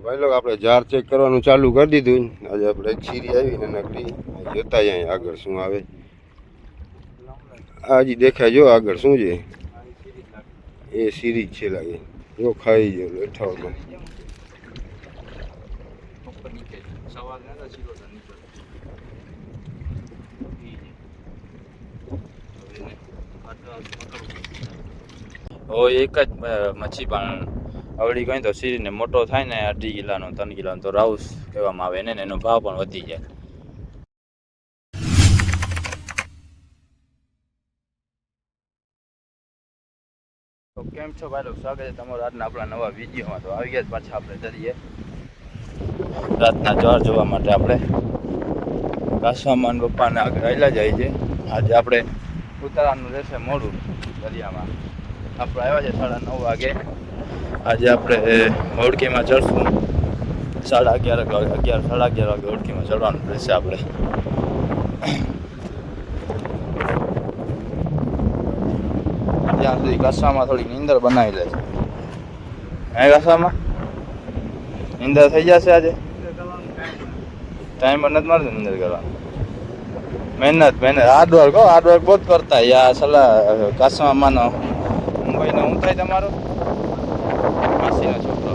ભાઈ લોકો આપણે જાર ચેક કરવાનું ચાલુ કરી દીધું. આજે આપણે એક સીરી આવીને નકરી જોતા જાય આગળ શું આવે. હજી દેખાય જો આગળ શું છે એ સીરી છે લાગે. જો ખાઈ ગયો બેઠાઓમાં. એક જ મચ્છી પણ આવડી ગઈ તો સીરીને મોટો થાય ને 2.5 કિલોનો 3 કિલોનો તો રાઉસ કહેવામાં આવે ને એનો ભાવ પણ વધી જાય. તો કેમ છો ભાઈ લોકો, સ્વાગત છે તમારું આજના આપણા નવા વિડીયોમાં. તો આવી ગયા પાછા આપણે દરિયે રાતના જાર જોવા માટે. આપણે કાસવામાન પપ્પાને આગળ આવેલા જાય છે. આજે આપણે ઉતારવાનું રહેશે મોડું દરિયામાં. આપણે આવ્યા છે 9:30 વાગે. આજે આપણે હોડકીમાં ચડશું 11:30 વાગે હોડકીમાં ચડવાનું રહેશે આપણે. ત્યાં સુધી કાસામાં થોડીક નીંદર બનાવી લે છે. હે કાસામાં નીંદર થઈ જશે આજે? ટાઈમ પર નથી મારતો નીંદર કરવાનું. મહેનત હાર્ડવર્ક બહુ જ કરતા. યા સલા કાસામાં મુંબઈનો શું થાય તમારો? માસીનો છોકરો.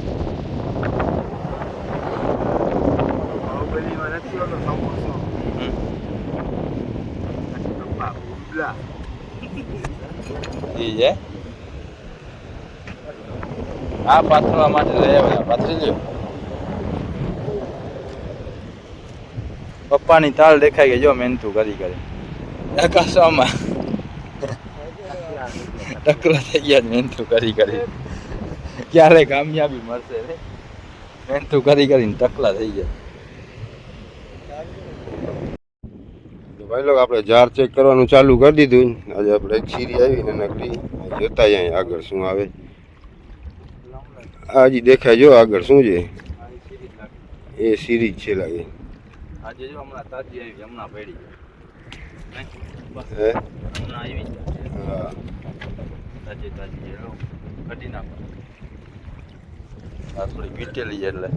છે હા, પાથરવા માટે લઈ આવ્યા. પાથરી લ્યો. પપ્પાની તાલ દેખાઈ ગઈ જો મહેનતું કરી આકાશમાં ટકરા થઈ ગયા. મહેનતું કરી ક્યારે કામયાબી મળશે રે? મહેનતું કરીને ટકલા થઈ ગયા. ભાઈ લોકો આપણે જાર ચેક કરવાનું ચાલુ કરી દીધું. આજે આપણે એક સીરી આવીને નકરી જોતા જાય આગળ શું આવે. હજી દેખાય જો આગળ શું છે એ સીરી છે લાગે. આજે જો હમણાં તાજી આવી, હમણાં પડી. હે હમણાં આવી. હા, તાજી કઢી નાખો. આ થોડી વીટેલી એટલે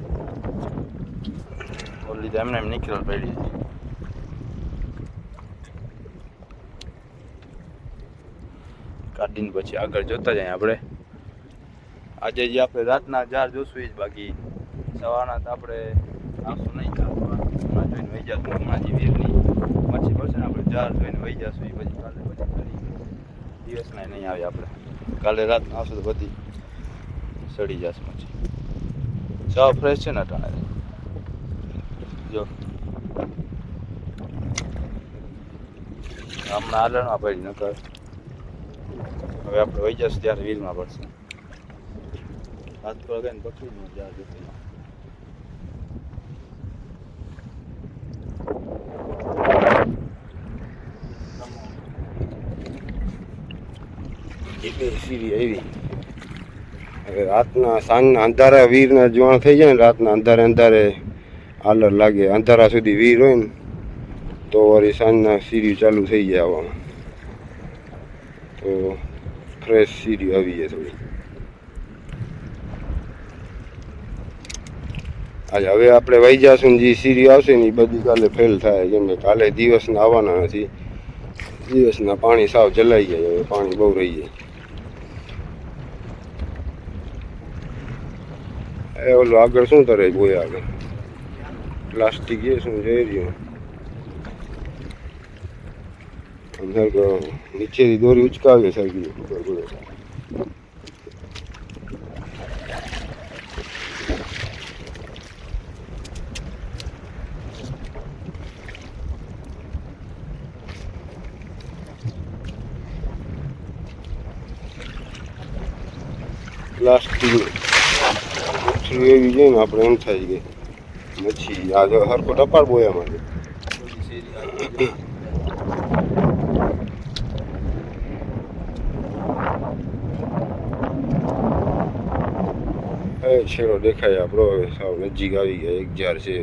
ઓલી એમને એમ નીકળેલ પડી. કાઢીને પછી આગળ જોતા જાય આપણે. આજે જે આપણે રાતના જાર જોશું એ જ. બાકી સવારના તો આપણે આવશું નહીં. હમણાં જોઈને વહી જશું. હમણાં જે વીરની મચ્છી પડશે ને આપણે જાર જોઈને વહી જશું. એ પછી કાલે દિવસના નહીં આવે. આપણે કાલે રાતના આવશું તો બધી સડી જશે મચ્છી. સાવ ફ્રેશ છે ને અટાણે જો. હમણાં આલણમાં પડી નકર હવે આપણે વહી જશું ત્યારે વીરમાં પડશે. હાથ પર ગઈને પકડી નું જાર જોતી. સીરી આવી. હવે રાતના સાંજના અંધારા વીરના જોવાણ થઈ જાય ને, રાતના અંધારે આલર લાગે. અંધારા સુધી વીર હોય ને તો વળી સાંજના સીરી ચાલુ થઈ જાય આવવામાં. તો ફ્રેશ સીરી આવી જાય થોડી. આજે હવે આપણે વહી જશું. જે સીરી આવશે ને એ બધી કાલે ફેલ થાય. કેમ કે કાલે દિવસના આવવાના નથી. દિવસના પાણી સાવ જલાઈ જાય. હવે પાણી બહુ રહી જાય. એ ઓલું આગળ શું કરે બોય આગળ પ્લાસ્ટિક એ શું જઈ રહ્યું. નીચેથી દોરી ઉચકાવીએ સરખી પ્લાસ્ટિક એવી છે ને. આપણે એમ થાય કે મચ્છી આ હરકો ટપાર બોયા માટે છેડો દેખાય આપણો. હવે સાવ નજીક આવી ગયા. એક જાર છે.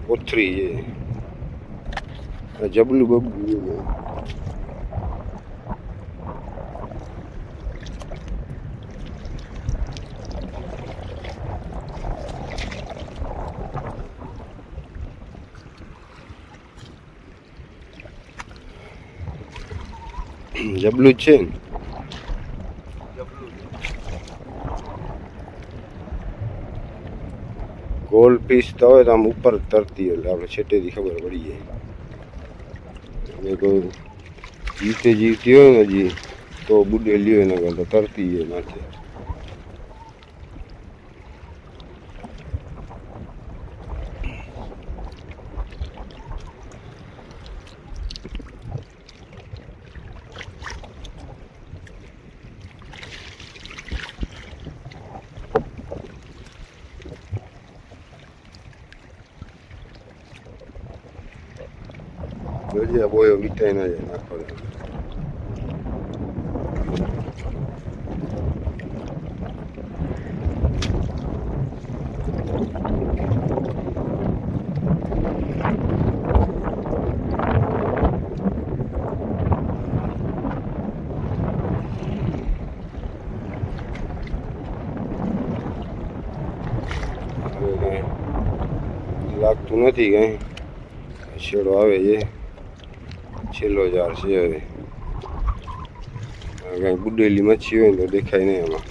કોથરી છે. જબલું બબલું જબલું જ છે ને. જબલું છે. ગોલ પીસ તો હોય તો આમ ઉપર તરતી એટલે આપણે છેટેથી ખબર પડી જાય. અને કોઈ જીવતી હોય ને હજી તો બુડેલી હોય ને તો તરતી જાય માથે. જોજે બોયો વીટાઈ ના જાય નાખો. લાગતું નથી કઈ. છેડો આવે છે. છેલ્લો જાર છે હવે. કઈ બુડેલી મચ્છી હોય ને તો દેખાય નહીં એમાં.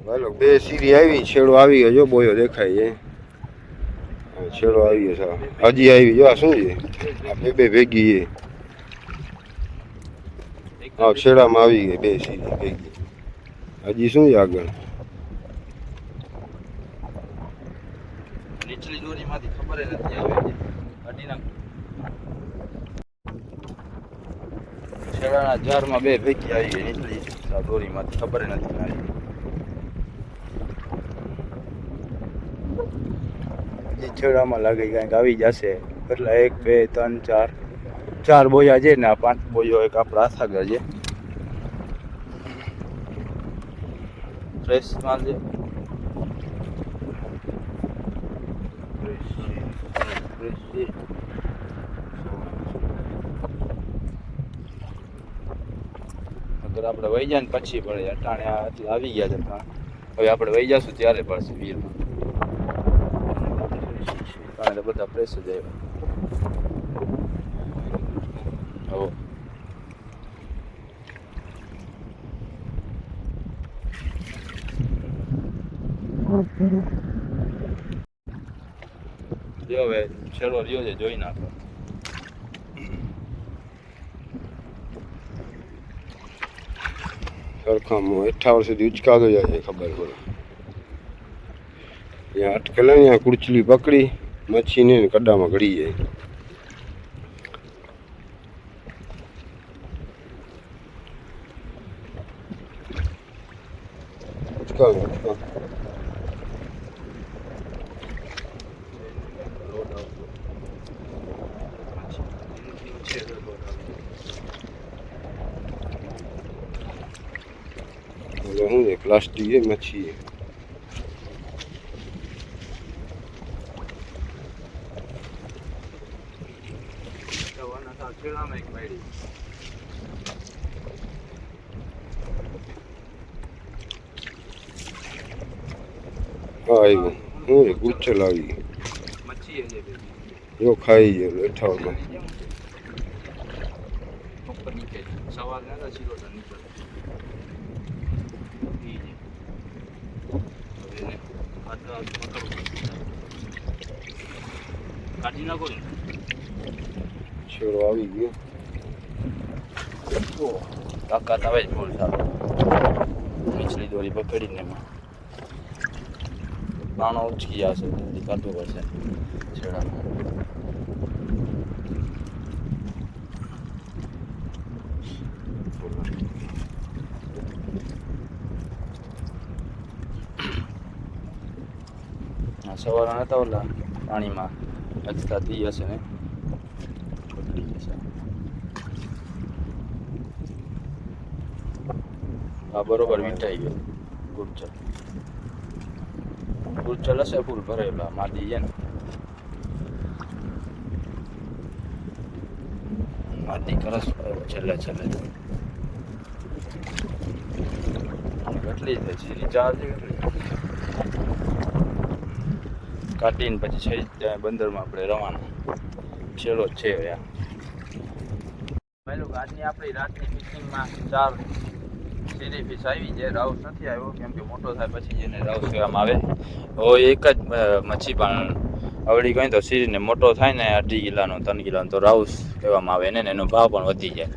હાલો બે સીરી આવી, છેડો આવી ગયો. જો બોયો દેખાય છે. છેડો આવી ગયો. હજી આવી. જો આ શું છે? આ બે ભેગી છે. હા છેડામાં આવી ગઈ બે સીરી ભેગી. હજી શું છે આગળ? નીચલી દોરીમાંથી ખબર નથી આવે. છેડાના જારમાં બે ભેગી આવી ગઈ. નીચલી દોરીમાંથી ખબર નથી આવી. હજી છેડામાં લાગે કંઈક આવી જશે. એટલે 1 2 3 4 બોયા છે ને આ 5 બોયો એક આપણા હાથ આગળ છે. ફ્રેશ માલ છે. અગર આપણે વહી જાય ને પછી પડે. અટાણે આવી ગયા છે પણ હવે આપણે વહી જશું ત્યારે પડશે વીરમાં. કારણ કે બધા ફ્રેશ જ આવ્યા. જો હવે છેડો રહ્યો છે જોઈ નાખો. સરખામાં 58 સુધી ઉચકાતો જાય છે ખબર પડે. ત્યાં અટકેલા ને ત્યાં કુડચલી પકડી મચ્છીને કડામાં ઘડી જાય. ઉચકાવે શું છે? પ્લાસ્ટિક છે મચ્છી. હા આવ્યું. શું છે? ગુચ્છલ આવી ગઈ. જો ખાઈ ગયો 58માં. સવાલ ના સીધો નીચે કાઢી નાખો ને. છેડો આવી ગયો. તાકાત આવે જ ફૂલ સારું. નીચલી દોરી પકડીને એમાં પાણો ઉચકી જશે. કાઢવું પડશે છેડામાં. સવારના નતા ઓલા પાણીમાં અચતા થઈ જશે ને છોડી જશે. આ બરોબર વીંટાઈ ગયો. ગુડચલ હશે ફૂલ ભરેલા માદી છે ને. માદી કરસ છેલ્લે કેટલી થઈ છે? ચાર્જ કાઢીને પછી છે બંદરમાં આપણે રવાના. છેલ્લો જ છે. ભાઈ લોકો આજની આપણી રાતની ફિશિંગમાં 4 સીરી ફિશ આવી છે. રાઉસ નથી આવ્યો કેમ કે મોટો થાય પછી જેને રાઉસ કહેવામાં આવે. હવે એક જ મચ્છી પણ અવળી કહી તો સીરીને મોટો થાય ને 2.5 કિલોનો 3 કિલોનો તો રાઉસ કહેવામાં આવે ને એનો ભાવ પણ વધી જાય.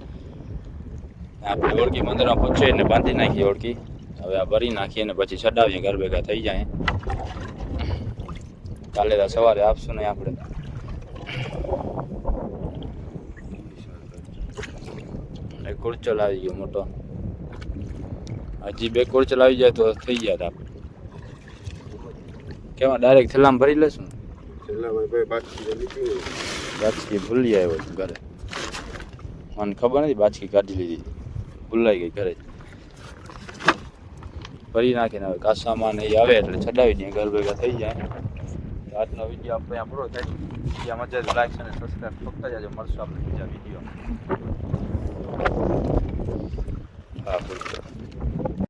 આપણે ઓળખી મંદિરમાં પહોંચીએ ને બાંધી નાખીએ ઓળખી. હવે આ ભરી નાખીએ ને પછી ચડાવીએ ઘર ભેગા થઈ જાય. કાલે તો સવારે આપશું નહીં આપણે. એક કુરચલ આવી ગયો મોટો. હજી 2 કુરચલ આવી જાય તો થઈ જાય આપણે. કેવા ડાયરેક્ટ થેલામાં ભરી લેશું. બાચકી ભૂલી આવ્યો ઘરે. મને ખબર નથી બાચકી કાઢી લીધી. ભૂલાઈ ગઈ ઘરે. ભરી નાખીને હવે કાસામાં ને આવે એટલે ચડાવી દઈએ ઘર ભેગા થઈ જાય. આજનો વિડીયો આપણે અહીંયા પૂરો થાય. વિડીયો મજા આવે લાઈક અને સબસ્ક્રાઈબ ફક્ત જાજો. મળશું આપણે બીજા વિડીયો. હા.